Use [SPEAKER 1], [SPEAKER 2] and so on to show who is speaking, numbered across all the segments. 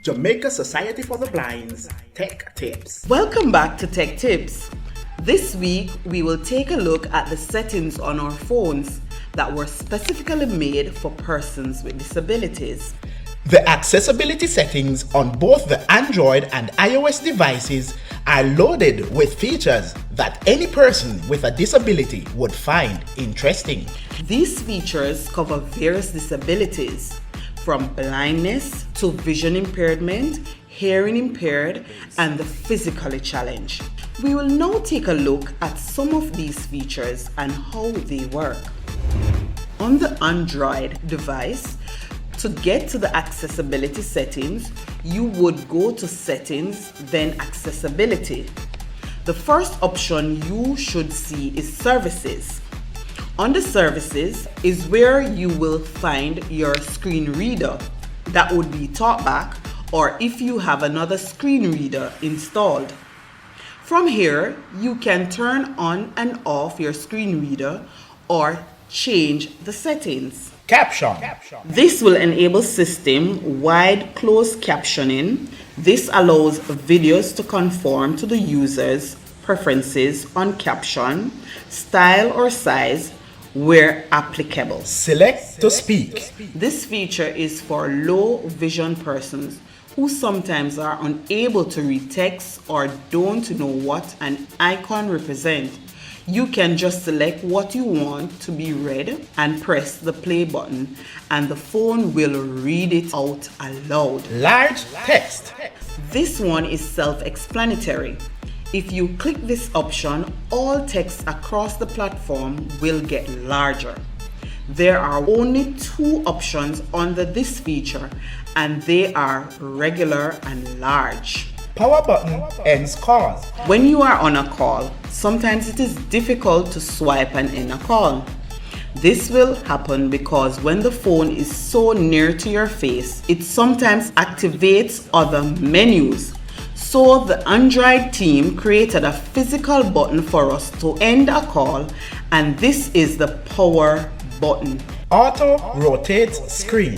[SPEAKER 1] Jamaica Society for the Blind's Tech Tips.
[SPEAKER 2] Welcome back to Tech Tips. This week, we will take a look at the settings on our phones that were specifically made for persons with disabilities.
[SPEAKER 1] The accessibility settings on both the Android and iOS devices are loaded with features that any person with a disability would find interesting.
[SPEAKER 2] These features cover various disabilities, from blindness to vision impairment, hearing impaired, and the physically challenged. We will now take a look at some of these features and how they work. On the Android device, to get to the accessibility settings, you would go to Settings, then Accessibility. The first option you should see is Services. Under Services is where you will find your screen reader. That would be TalkBack, or if you have another screen reader installed. From here, you can turn on and off your screen reader or change the settings.
[SPEAKER 1] Caption.
[SPEAKER 2] This will enable system wide closed captioning. This allows videos to conform to the user's preferences on caption, style or size where applicable.
[SPEAKER 1] Select to speak.
[SPEAKER 2] This feature is for low vision persons who sometimes are unable to read text or don't know what an icon represents. You can just select what you want to be read and press the play button, and the phone will read it out aloud.
[SPEAKER 1] Large text.
[SPEAKER 2] This one is self-explanatory. If you click this option, all text across the platform will get larger. There are only two options under this feature, and they are regular and large.
[SPEAKER 1] Power button ends calls.
[SPEAKER 2] When you are on a call, sometimes it is difficult to swipe and end a call. This will happen because when the phone is so near to your face, it sometimes activates other menus. So the Android team created a physical button for us to end a call, and this is the power button.
[SPEAKER 1] Auto rotates screen.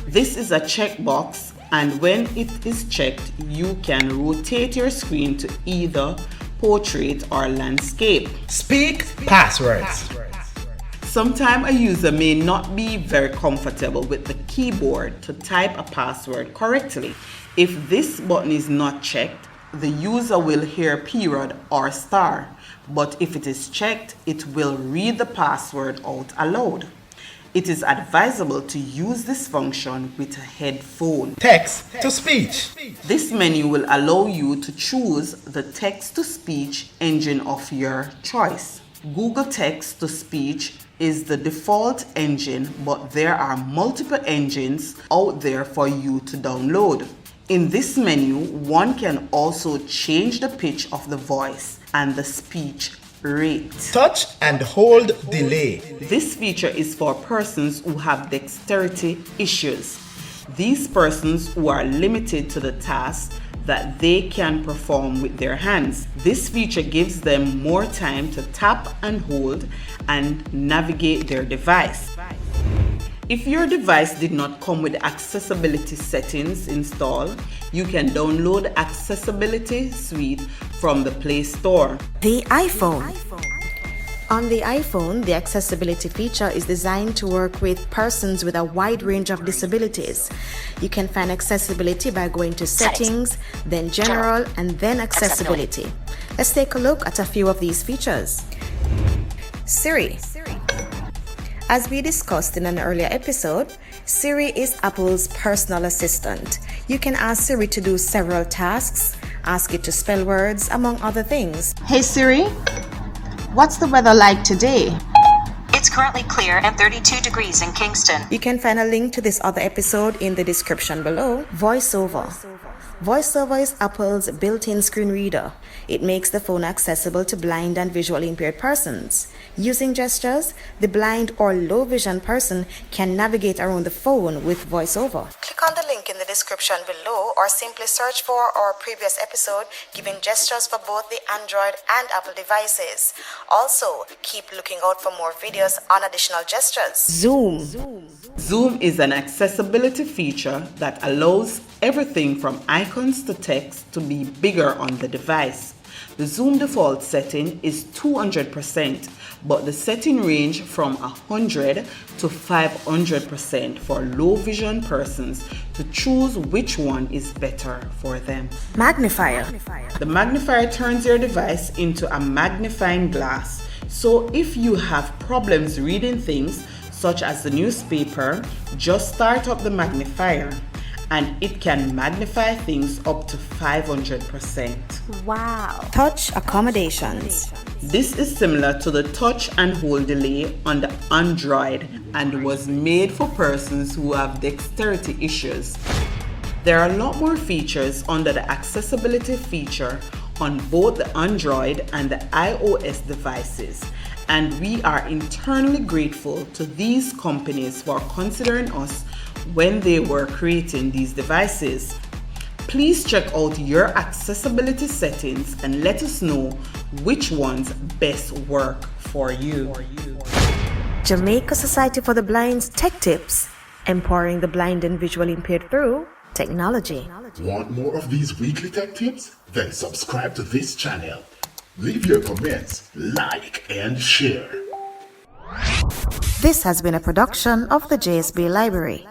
[SPEAKER 2] This is a checkbox, and when it is checked, you can rotate your screen to either portrait or landscape.
[SPEAKER 1] Speak passwords.
[SPEAKER 2] Sometimes a user may not be very comfortable with the keyboard to type a password correctly. If this button is not checked, the user will hear period or star, but if it is checked, it will read the password out aloud. It is advisable to use this function with a headphone.
[SPEAKER 1] Text to speech.
[SPEAKER 2] This menu will allow you to choose the text-to-speech engine of your choice. Google Text-to-Speech is the default engine, but there are multiple engines out there for you to download. In this menu, one can also change the pitch of the voice and the speech rate.
[SPEAKER 1] Touch and hold delay.
[SPEAKER 2] This feature is for persons who have dexterity issues. These persons who are limited to the tasks that they can perform with their hands. This feature gives them more time to tap and hold and navigate their device. If your device did not come with accessibility settings installed, you can download Accessibility Suite from the Play Store.
[SPEAKER 3] The iPhone. On the iPhone, the accessibility feature is designed to work with persons with a wide range of disabilities. You can find accessibility by going to Settings, then General, and then Accessibility. Let's take a look at a few of these features. Siri. As we discussed in an earlier episode, Siri is Apple's personal assistant. You can ask Siri to do several tasks, ask it to spell words, among other things.
[SPEAKER 4] Hey Siri, what's the weather like today?
[SPEAKER 5] It's currently clear and 32 degrees in Kingston.
[SPEAKER 3] You can find a link to this other episode in the description below. VoiceOver. VoiceOver is Apple's built-in screen reader. It makes the phone accessible to blind and visually impaired persons. Using gestures, the blind or low vision person can navigate around the phone with VoiceOver. Click on the link in the description description below or simply search for our previous episode giving gestures for both the Android and Apple devices. Also, keep looking out for more videos on additional gestures. Zoom.
[SPEAKER 2] Zoom is an accessibility feature that allows everything from icons to text to be bigger on the device. The zoom default setting is 200%, but the setting range from 100 to 500% for low vision persons to choose which one is better for them.
[SPEAKER 3] Magnifier.
[SPEAKER 2] The magnifier turns your device into a magnifying glass. So if you have problems reading things such as the newspaper, just start up the magnifier and it can magnify things up to 500%.
[SPEAKER 3] Wow. Touch accommodations.
[SPEAKER 2] This is similar to the touch and hold delay on the Android and was made for persons who have dexterity issues. There are a lot more features under the accessibility feature on both the Android and the iOS devices, and we are internally grateful to these companies for considering us when they were creating these devices. Please check out your accessibility settings and let us know which ones best work for you.
[SPEAKER 3] Jamaica Society for the Blind's Tech Tips, empowering the blind and visually impaired through technology.
[SPEAKER 1] Want more of these weekly tech tips? Then subscribe to this channel. Leave your comments, like, and share.
[SPEAKER 3] This has been a production of the JSB Library.